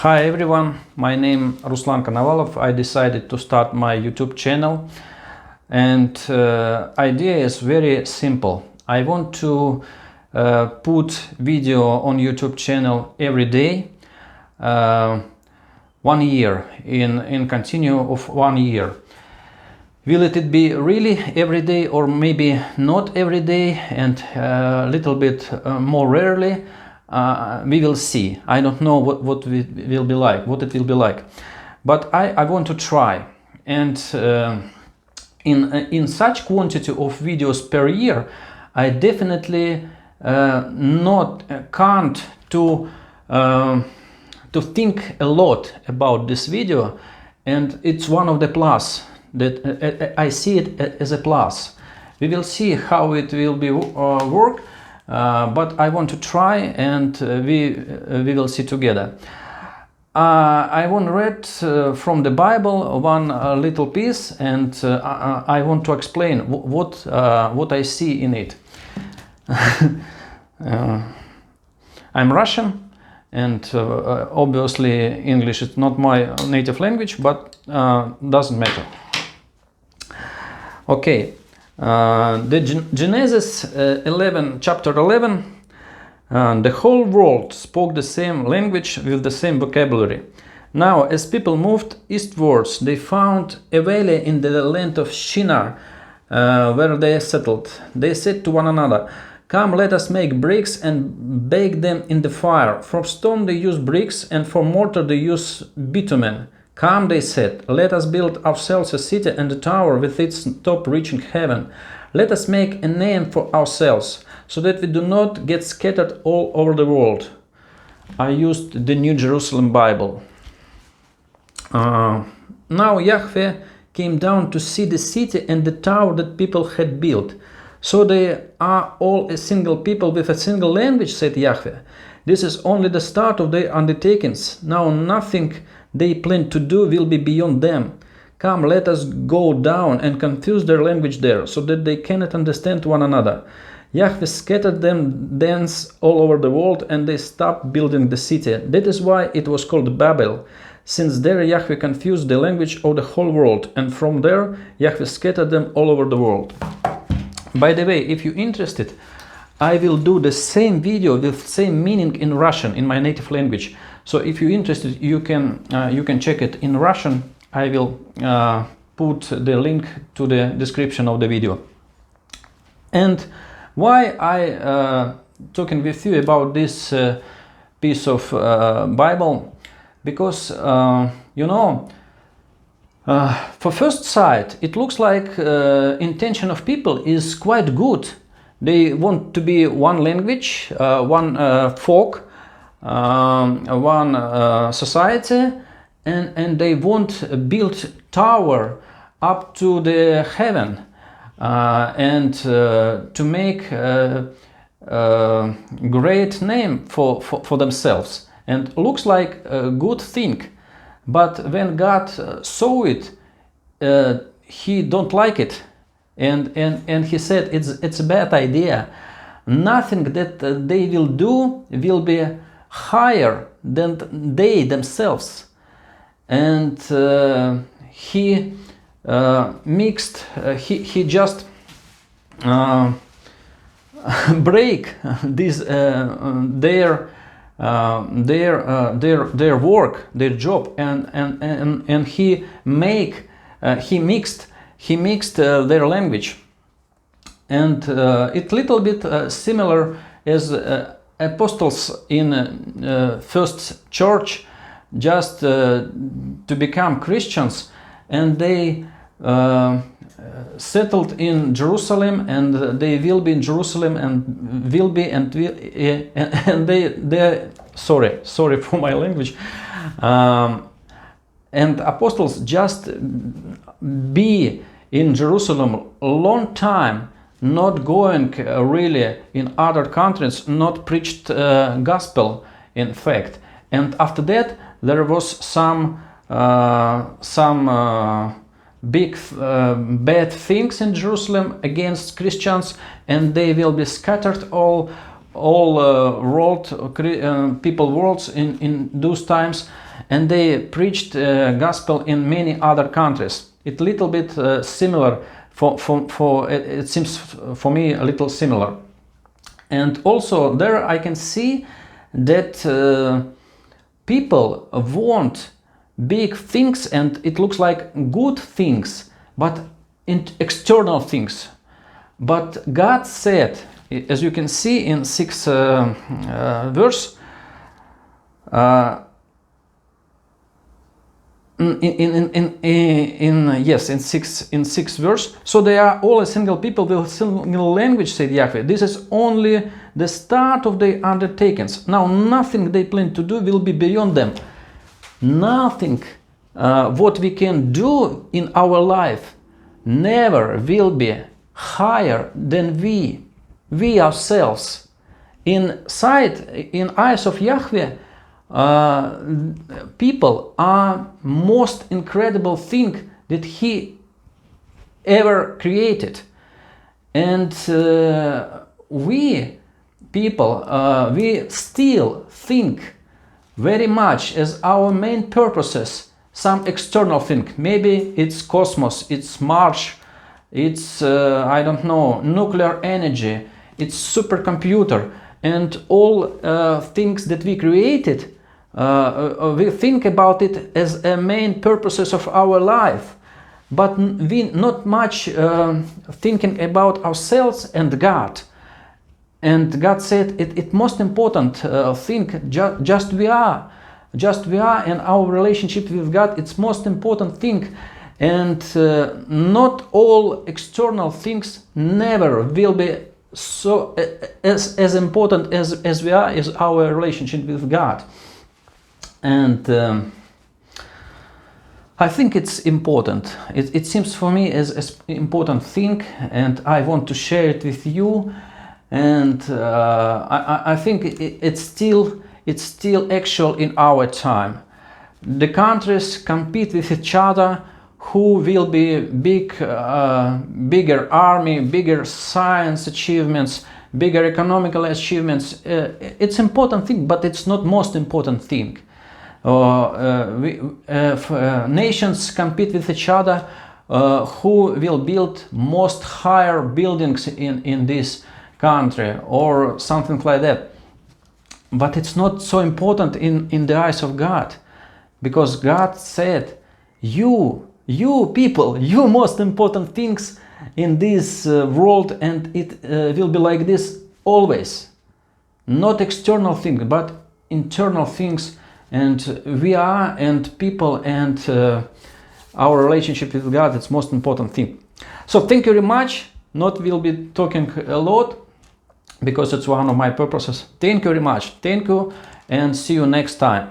Hi everyone, my name is Ruslan Konovalov. I decided to start my YouTube channel, and idea is very simple. I want to put video on YouTube channel every day, 1 year, in continue of 1 year. Will it be really every day, or maybe not every day, and a little bit more rarely? We will see. I don't know what it will be like, but I want to try. And in such quantity of videos per year, I definitely can't to think a lot about this video, and it's one of the plus that I see it as a plus. We will see how it will be work. But I want to try, and we will see together. I want to read from the Bible one little piece, and I want to explain what I see in it. I'm Russian, and obviously English is not my native language, but doesn't matter. Okay. The Genesis 11, chapter 11, the whole world spoke the same language with the same vocabulary. Now, as people moved eastwards, they found a valley in the land of Shinar, where they settled. They said to one another, "Come, let us make bricks and bake them in the fire. For stone they use bricks, and for mortar they use bitumen. Come," they said, "let us build ourselves a city and a tower with its top reaching heaven. Let us make a name for ourselves, so that we do not get scattered all over the world." I used the New Jerusalem Bible. Now Yahweh came down to see the city and the tower that people had built. "So they are all a single people with a single language," said Yahweh. "This is only the start of their undertakings. Now nothing they plan to do will be beyond them. Come, let us go down and confuse their language there, so that they cannot understand one another." Yahweh scattered them thence all over the world, and they stopped building the city. That is why it was called Babel, since there Yahweh confused the language of the whole world, and from there Yahweh scattered them all over the world. By the way, if you're interested, I will do the same video with same meaning in Russian, in my native language. So if you're interested, you can check it in Russian. I will put the link to the description of the video. And why I talking with you about this piece of Bible? Because for first sight, it looks like intention of people is quite good. They want to be one language, one folk, one society, and they want a build tower up to the heaven, and to make a great name for themselves, and looks like a good thing. But when God saw it, he don't like it, and he said it's a bad idea. Nothing that they will do will be higher than they themselves. And he mixed, he just break this their work, their job, and he mixed their language. And it's little bit similar as apostles in first church, just to become Christians, and they settled in Jerusalem, and they will be in Jerusalem, and will be, and they sorry for my language, and apostles just be in Jerusalem a long time, not going really in other countries, not preached gospel in fact. And after that there was some big bad things in Jerusalem against Christians, and they will be scattered all world people worlds in those times, and they preached gospel in many other countries. It's a little bit similar it seems for me a little similar. And also there I can see that people want big things, and it looks like good things, but external things. But God said, as you can see in 6th verse, in 6th verse, so they are all a single people with a single language, said Yahweh. This is only the start of their undertakings. Now nothing they plan to do will be beyond them. Nothing what we can do in our life never will be higher than we ourselves. In eyes of Yahweh, people are most incredible thing that He ever created. And we people, we still think very much as our main purposes some external thing. Maybe it's cosmos, it's Mars, it's I don't know, nuclear energy, it's supercomputer, and all things that we created. We think about it as a main purposes of our life, but we not much thinking about ourselves and God. And God said it most important thing just we are, and our relationship with God, it's most important thing. And not all external things never will be so as important as we are, is our relationship with God. And I think it's important. It seems for me as important thing, and I want to share it with you. And I think it's still actual in our time. The countries compete with each other. Who will be bigger army, bigger science achievements, bigger economical achievements? It's important thing, but it's not most important thing. Nations compete with each other. Who will build most higher buildings in this country, or something like that. But it's not so important in the eyes of God, because God said, you people, you most important things in this world, and it will be like this always. Not external things, but internal things, and we are, and people, and our relationship with God, it's most important thing. So thank you very much. Not will be talking a lot, because it's one of my purposes. Thank you very much. Thank you, and see you next time.